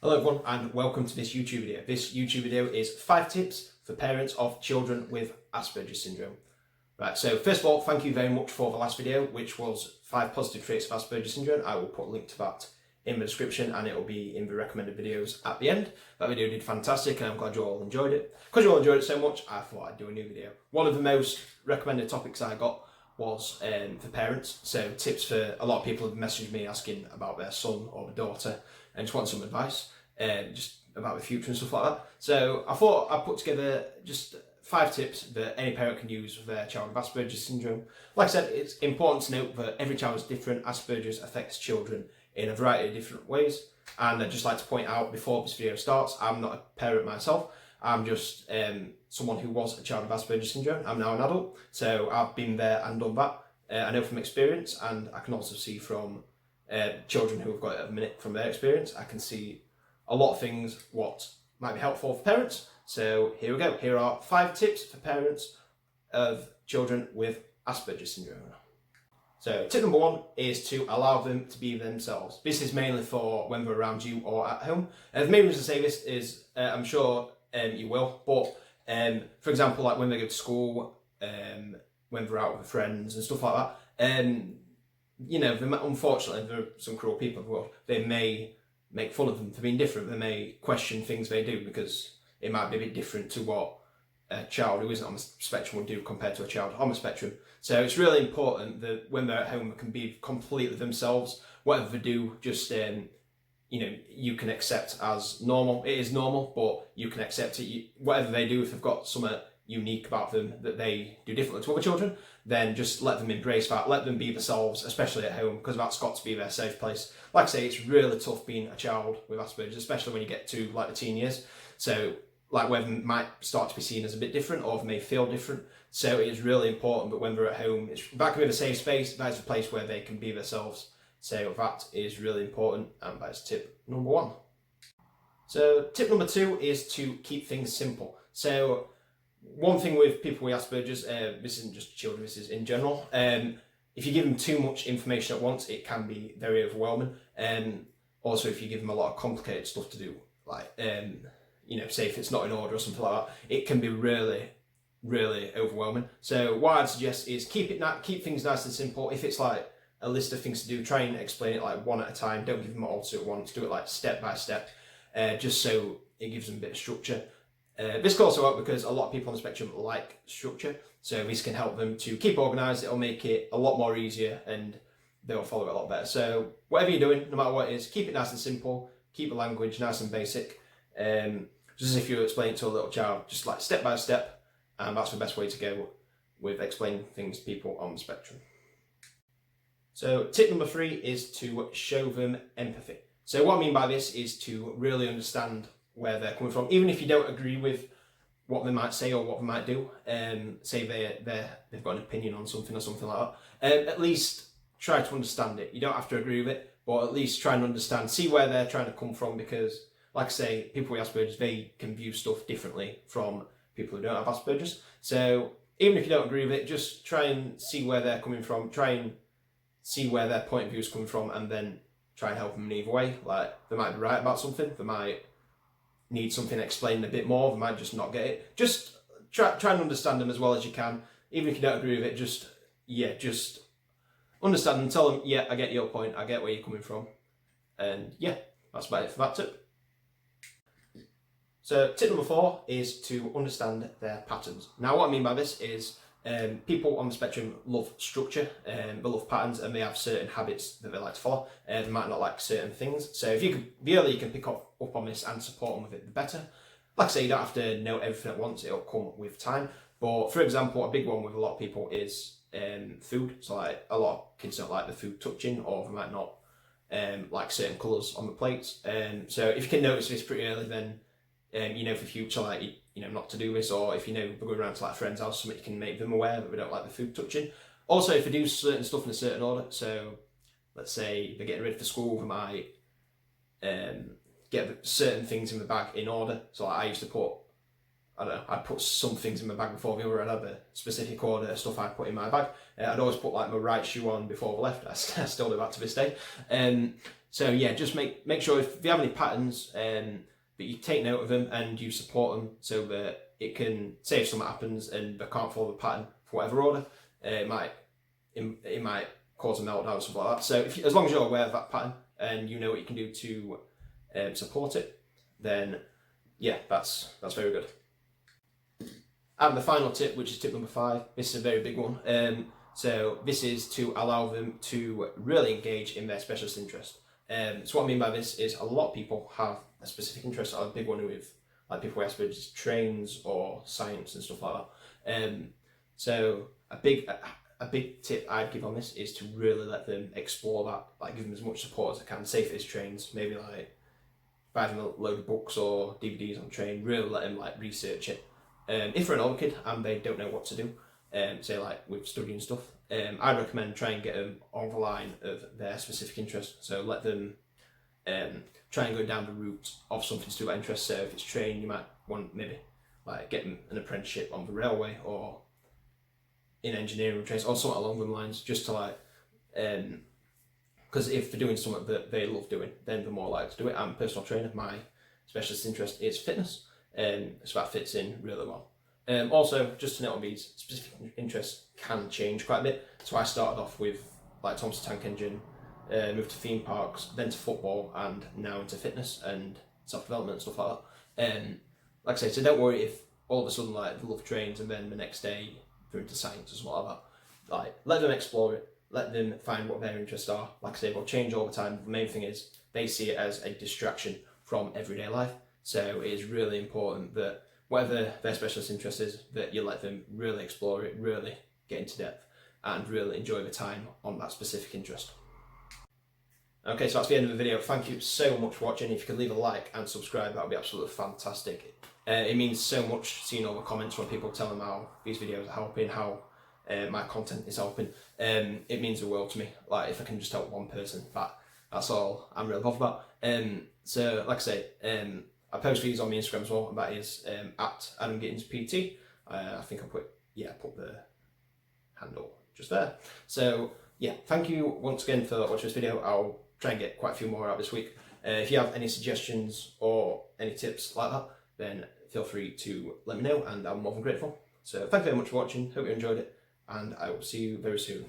Hello everyone and welcome to this YouTube video. This YouTube video is 5 tips for parents of children with Asperger's syndrome. Right, so first of all, thank you very much for the last video, which was 5 positive traits of Asperger's syndrome. I will put a link to that in the description and it will be in the recommended videos at the end. That video did fantastic and I'm glad you all enjoyed it. Because you all enjoyed it so much, I thought I'd do a new video. One of the most recommended topics I got was for parents, so tips for a lot of people have messaged me asking about their son or daughter and just want some advice, just about the future and stuff like that. So I thought I'd put together just 5 tips that any parent can use for their child with Asperger's syndrome. Like I said, it's important to note that every child is different. Asperger's affects children in a variety of different ways, and I'd just like to point out before this video starts, I'm not a parent myself. I'm just someone who was a child with Asperger's syndrome. I'm now an adult, so I've been there and done that. I know from experience, and I can also see from children who have got it at the minute from their experience. I can see a lot of things what might be helpful for parents. So here we go. Here are 5 tips for parents of children with Asperger's syndrome. So tip number 1 is to allow them to be themselves. This is mainly for when they're around you or at home. The main reason I say this is I'm sure you will, but for example, like when they go to school, when they're out with friends and stuff like that, you know, unfortunately there are some cruel people in the world. They may make fun of them for being different. They may question things they do because it might be a bit different to what a child who isn't on the spectrum would do compared to a child on the spectrum. So it's really important that when they're at home they can be completely themselves. Whatever they do, just you know, you can accept as normal. It is normal, but you can accept it. Whatever they do, if they've got something unique about them that they do differently to other children, then just let them embrace that, let them be themselves, especially at home, because that's got to be their safe place. Like I say, it's really tough being a child with Asperger's, especially when you get to like the teen years. So like where they might start to be seen as a bit different or they may feel different. So it is really important that when they're at home, that can be a safe space, that is a place where they can be themselves. So that is really important, and that's tip number 1. So tip number 2 is to keep things simple. So one thing with people with Asperger's, this isn't just children, this is in general, if you give them too much information at once, it can be very overwhelming. Also, if you give them a lot of complicated stuff to do, like, you know, say if it's not in order or something like that, it can be really, really overwhelming. So what I'd suggest is keep things nice and simple. If it's like a list of things to do, try and explain it like one at a time. Don't give them all to at once. Do it like step by step, just so it gives them a bit of structure. This can also help because a lot of people on the spectrum like structure, so this can help them to keep organised. It'll make it a lot more easier and they'll follow it a lot better. So whatever you're doing, no matter what it is, keep it nice and simple, keep the language nice and basic, just as if you explain it to a little child, just like step by step, and that's the best way to go with explaining things to people on the spectrum. So tip number 3 is to show them empathy. So what I mean by this is to really understand where they're coming from, even if you don't agree with what they might say or what they might do. Say they've got an opinion on something or something like that. At least try to understand it. You don't have to agree with it, but at least try and understand, see where they're trying to come from, because like I say, people with Asperger's, they can view stuff differently from people who don't have Asperger's. So even if you don't agree with it, just try and see where they're coming from, try and see where their point of view is coming from, and then try and help them in either way. Like, they might be right about something, they might need something explained a bit more, they might just not get it. Just try and understand them as well as you can. Even if you don't agree with it, just understand them, tell them, yeah, I get your point, I get where you're coming from. And yeah, that's about it for that tip. So tip number 4 is to understand their patterns. Now what I mean by this is people on the spectrum love structure, they love patterns, and they have certain habits that they like to follow. They might not like certain things. So if the earlier you can pick up on this and support them with it, the better. Like I say, you don't have to know everything at once, it'll come with time. But for example, a big one with a lot of people is food. So like a lot of kids don't like the food touching, or they might not like certain colours on the plates. So if you can notice this pretty early, then you know for the future, like you know not to do this, or if you know we're going around to like a friend's house, something you can make them aware that we don't like the food touching. Also, if they do certain stuff in a certain order, so let's say they're getting ready for school, they might get certain things in the bag in order. So like, I used to put I don't know, I'd put some things in my bag before the other. I'd have a specific order of stuff I'd put in my bag. I'd always put like my right shoe on before the left. I still do that to this day. So yeah, just make sure if you have any patterns, that you take note of them and you support them so that it can, say if something happens and they can't follow the pattern for whatever order, it might cause a meltdown or something like that. So as long as you're aware of that pattern and you know what you can do to support it, then yeah, that's very good. And the final tip, which is tip number 5, this is a very big one. So this is to allow them to really engage in their specialist interest. So what I mean by this is a lot of people have a specific interest. A big one with like people with Aspergers, trains or science and stuff like that. So a big tip I'd give on this is to really let them explore that, like give them as much support as I can. Say if it's trains, maybe like buy them a load of books or DVDs on train, really let them like research it. If they're an older kid and they don't know what to do, say like with studying stuff, I'd recommend try and get them on the line of their specific interest. So let them try and go down the route of something to do with interest. So if it's train, you might want maybe like get them an apprenticeship on the railway or in engineering trains or something along those lines, just to like, because if they're doing something that they love doing, then they're more likely to do it. I'm a personal trainer. My specialist interest is fitness, so that fits in really well. Also, just to note on these, specific interests can change quite a bit. So I started off with like Thomas the Tank Engine, moved to theme parks, then to football, and now into fitness and self-development and stuff like that. Like I say, so don't worry if all of a sudden like they love trains and then the next day they're into science or something like that. Like, let them explore it, let them find what their interests are. Like I say, they'll change all the time. The main thing is they see it as a distraction from everyday life. So it is really important that whatever their specialist interest is, that you let them really explore it, really get into depth, and really enjoy the time on that specific interest. Okay, so that's the end of the video. Thank you so much for watching. If you could leave a like and subscribe, that would be absolutely fantastic. It means so much seeing all the comments from people telling how these videos are helping, how my content is helping. It means the world to me. Like, if I can just help one person, that's all I'm really bothered about. So, like I say, I post these on my Instagram as well, and that is at Adam Gittins PT. I think I put the handle just there. So yeah, thank you once again for watching this video. I'll try and get quite a few more out this week. If you have any suggestions or any tips like that, then feel free to let me know, and I'm more than grateful. So thank you very much for watching. Hope you enjoyed it, and I will see you very soon.